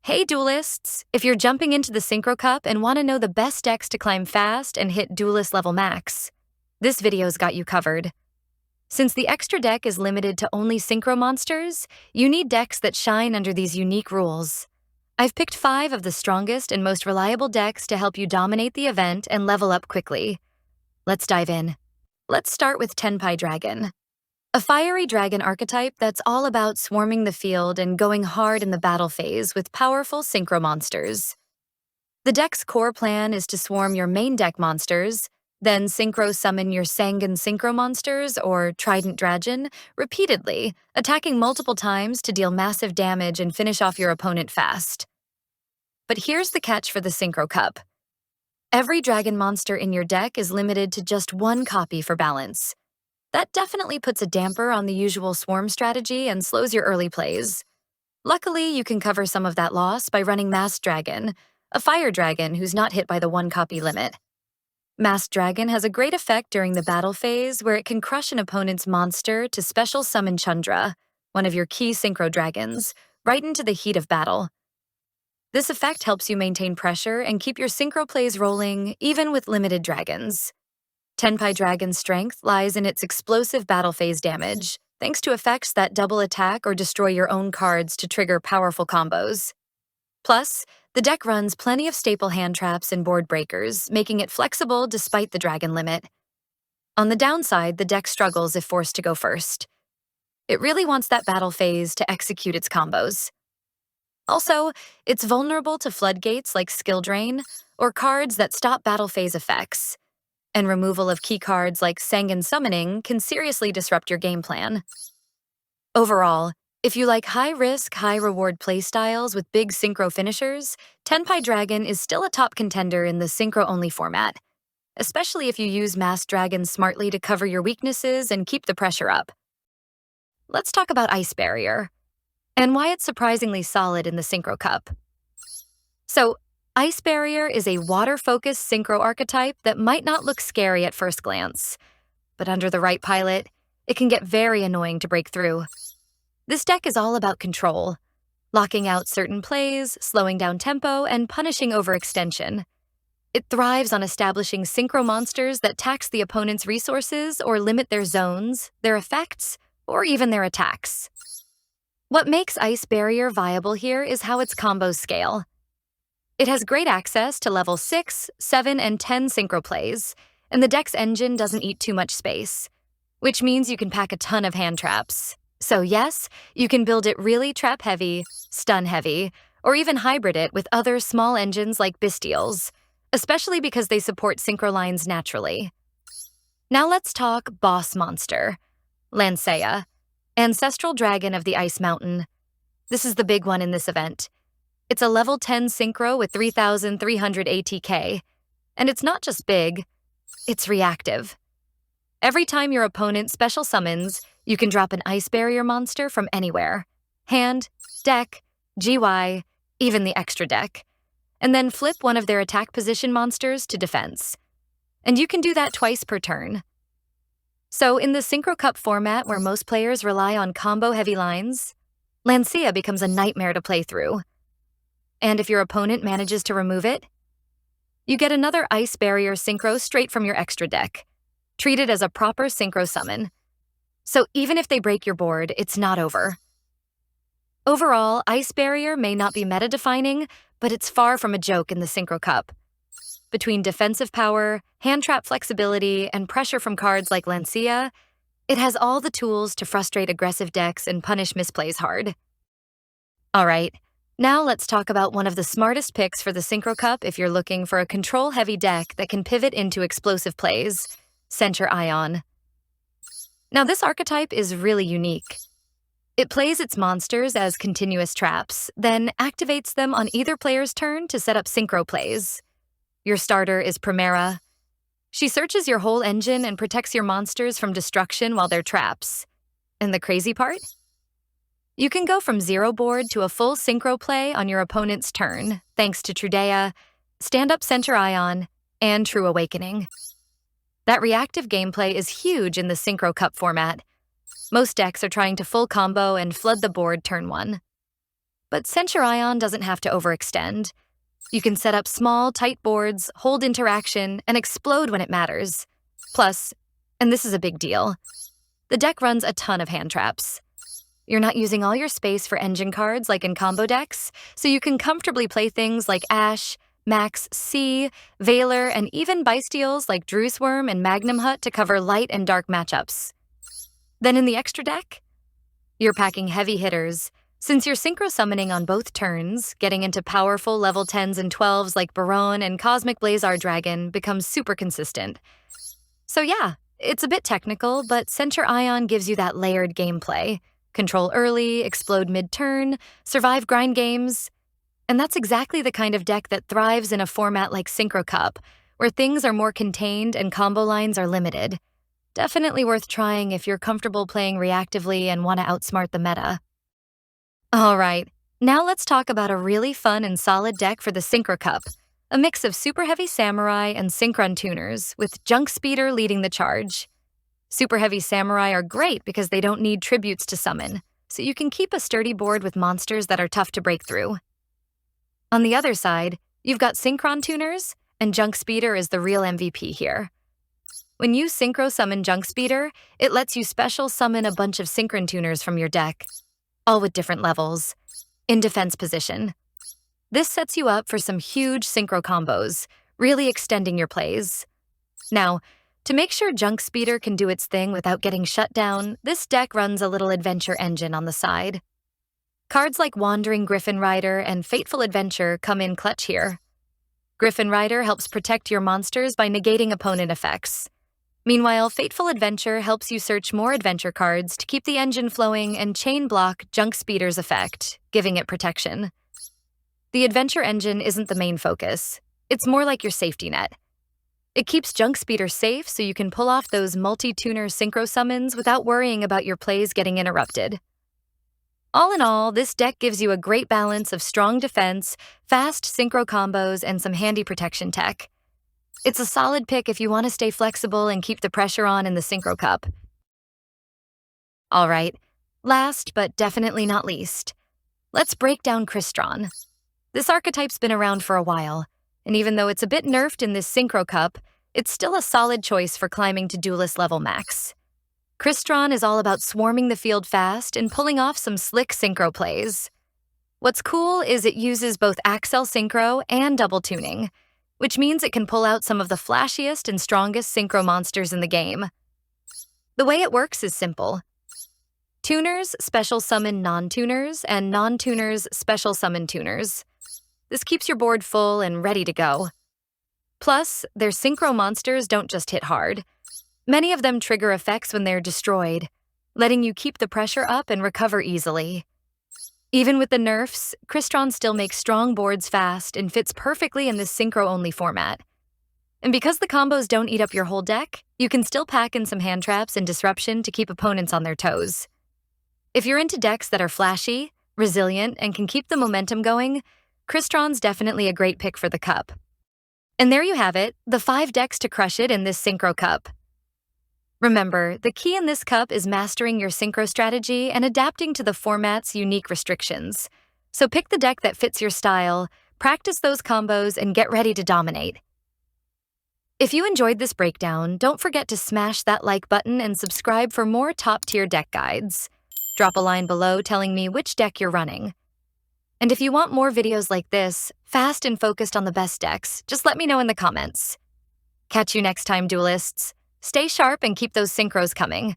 Hey duelists! If you're jumping into the Synchro Cup and want to know the best decks to climb fast and hit Duelist Level max, this video's got you covered. Since the extra deck is limited to only Synchro Monsters, you need decks that shine under these unique rules. I've picked 5 of the strongest and most reliable decks to help you dominate the event and level up quickly. Let's dive in. Let's start with Tenpai Dragon, a fiery dragon archetype that's all about swarming the field and going hard in the battle phase with powerful Synchro Monsters. The deck's core plan is to swarm your main deck monsters, then Synchro summon your Sangan Synchro Monsters or Trident Dragon repeatedly, attacking multiple times to deal massive damage and finish off your opponent fast. But here's the catch for the Synchro Cup. Every dragon monster in your deck is limited to just 1 copy for balance. That definitely puts a damper on the usual swarm strategy and slows your early plays. Luckily, you can cover some of that loss by running Masked Dragon, a fire dragon who's not hit by the 1 copy limit. Masked Dragon has a great effect during the battle phase where it can crush an opponent's monster to special summon Chandra, one of your key Synchro dragons, right into the heat of battle. This effect helps you maintain pressure and keep your Synchro plays rolling even with limited dragons. Tenpai Dragon's strength lies in its explosive battle phase damage, thanks to effects that double attack or destroy your own cards to trigger powerful combos. Plus, the deck runs plenty of staple hand traps and board breakers, making it flexible despite the dragon limit. On the downside, the deck struggles if forced to go first. It really wants that battle phase to execute its combos. Also, it's vulnerable to floodgates like Skill Drain or cards that stop battle phase effects. And removal of key cards like Sangan Summoning can seriously disrupt your game plan. Overall, if you like high-risk, high-reward playstyles with big Synchro finishers, Tenpai Dragon is still a top contender in the Synchro-only format, especially if you use Masked Dragon smartly to cover your weaknesses and keep the pressure up. Let's talk about Ice Barrier, and why it's surprisingly solid in the Synchro Cup. So, Ice Barrier is a water-focused Synchro archetype that might not look scary at first glance, but under the right pilot, it can get very annoying to break through. This deck is all about control, locking out certain plays, slowing down tempo, and punishing overextension. It thrives on establishing Synchro monsters that tax the opponent's resources or limit their zones, their effects, or even their attacks. What makes Ice Barrier viable here is how its combos scale. It has great access to level 6, 7, and 10 Synchro plays, and the deck's engine doesn't eat too much space, which means you can pack a ton of hand traps. So yes, you can build it really trap-heavy, stun-heavy, or even hybrid it with other small engines like Bestials, especially because they support Synchro lines naturally. Now let's talk Boss Monster, Lancea, Ancestral Dragon of the Ice Mountain. This is the big one in this event. It's a level 10 Synchro with 3,300 ATK, and it's not just big, it's reactive. Every time your opponent special summons, you can drop an Ice Barrier monster from anywhere, hand, deck, GY, even the extra deck, and then flip one of their attack position monsters to defense. And you can do that twice per turn. So in the Synchro Cup format where most players rely on combo-heavy lines, Lancea becomes a nightmare to play through. And if your opponent manages to remove it, you get another Ice Barrier Synchro straight from your extra deck, treated as a proper Synchro summon. So even if they break your board, it's not over. Overall, Ice Barrier may not be meta-defining, but it's far from a joke in the Synchro Cup. Between defensive power, hand trap flexibility, and pressure from cards like Lancea, it has all the tools to frustrate aggressive decks and punish misplays hard. Alright, now let's talk about one of the smartest picks for the Synchro Cup if you're looking for a control-heavy deck that can pivot into explosive plays, Centur-Ion. Now this archetype is really unique. It plays its monsters as continuous traps, then activates them on either player's turn to set up Synchro plays. Your starter is Primera. She searches your whole engine and protects your monsters from destruction while they're traps. And the crazy part? You can go from 0 board to a full Synchro play on your opponent's turn, thanks to Trudea, Stand-Up Centur-Ion, and True Awakening. That reactive gameplay is huge in the Synchro Cup format. Most decks are trying to full combo and flood the board turn 1. But Centur-Ion doesn't have to overextend. You can set up small, tight boards, hold interaction, and explode when it matters. Plus, and this is a big deal, the deck runs a ton of hand traps. You're not using all your space for engine cards like in combo decks, so you can comfortably play things like Ash, Max C, Valor, and even Bystials like Drewsworm and Magnum Hut to cover light and dark matchups. Then in the extra deck, you're packing heavy hitters. Since you're synchro summoning on both turns, getting into powerful level 10s and 12s like Baron and Cosmic Blazar Dragon becomes super consistent. So yeah, it's a bit technical, but Centur-Ion gives you that layered gameplay. Control early, explode mid-turn, survive grind games. And that's exactly the kind of deck that thrives in a format like Synchro Cup, where things are more contained and combo lines are limited. Definitely worth trying if you're comfortable playing reactively and want to outsmart the meta. Alright, now let's talk about a really fun and solid deck for the Synchro Cup, a mix of Superheavy Samurai and Synchron tuners, with Junk Speeder leading the charge. Superheavy Samurai are great because they don't need tributes to summon, so you can keep a sturdy board with monsters that are tough to break through. On the other side, you've got Synchron tuners, and Junk Speeder is the real MVP here. When you synchro summon Junk Speeder, it lets you special summon a bunch of Synchron tuners from your deck, all with different levels, in defense position. This sets you up for some huge synchro combos, really extending your plays. Now, to make sure Junk Speeder can do its thing without getting shut down, this deck runs a little adventure engine on the side. Cards like Wandering Griffin Rider and Fateful Adventure come in clutch here. Griffin Rider helps protect your monsters by negating opponent effects. Meanwhile, Fateful Adventure helps you search more adventure cards to keep the engine flowing and chain block Junk Speeder's effect, giving it protection. The adventure engine isn't the main focus. It's more like your safety net. It keeps Junk Speeder safe so you can pull off those multi-tuner synchro summons without worrying about your plays getting interrupted. All in all, this deck gives you a great balance of strong defense, fast synchro combos, and some handy protection tech. It's a solid pick if you want to stay flexible and keep the pressure on in the Synchro Cup. Alright, last but definitely not least, let's break down Crystron. This archetype's been around for a while, and even though it's a bit nerfed in this Synchro Cup, it's still a solid choice for climbing to Duelist Level max. Crystron is all about swarming the field fast and pulling off some slick synchro plays. What's cool is it uses both Axel Synchro and double tuning, which means it can pull out some of the flashiest and strongest synchro monsters in the game. The way it works is simple. Tuners special summon non-tuners, and non-tuners special summon tuners. This keeps your board full and ready to go. Plus, their synchro monsters don't just hit hard. Many of them trigger effects when they're destroyed, letting you keep the pressure up and recover easily. Even with the nerfs, Crystron still makes strong boards fast and fits perfectly in this synchro-only format. And because the combos don't eat up your whole deck, you can still pack in some hand traps and disruption to keep opponents on their toes. If you're into decks that are flashy, resilient, and can keep the momentum going, Crystron's definitely a great pick for the Cup. And there you have it, the 5 decks to crush it in this Synchro Cup. Remember, the key in this cup is mastering your synchro strategy and adapting to the format's unique restrictions. So pick the deck that fits your style, practice those combos, and get ready to dominate. If you enjoyed this breakdown, don't forget to smash that like button and subscribe for more top-tier deck guides. Drop a line below telling me which deck you're running. And if you want more videos like this, fast and focused on the best decks, just let me know in the comments. Catch you next time, duelists. Stay sharp and keep those synchros coming.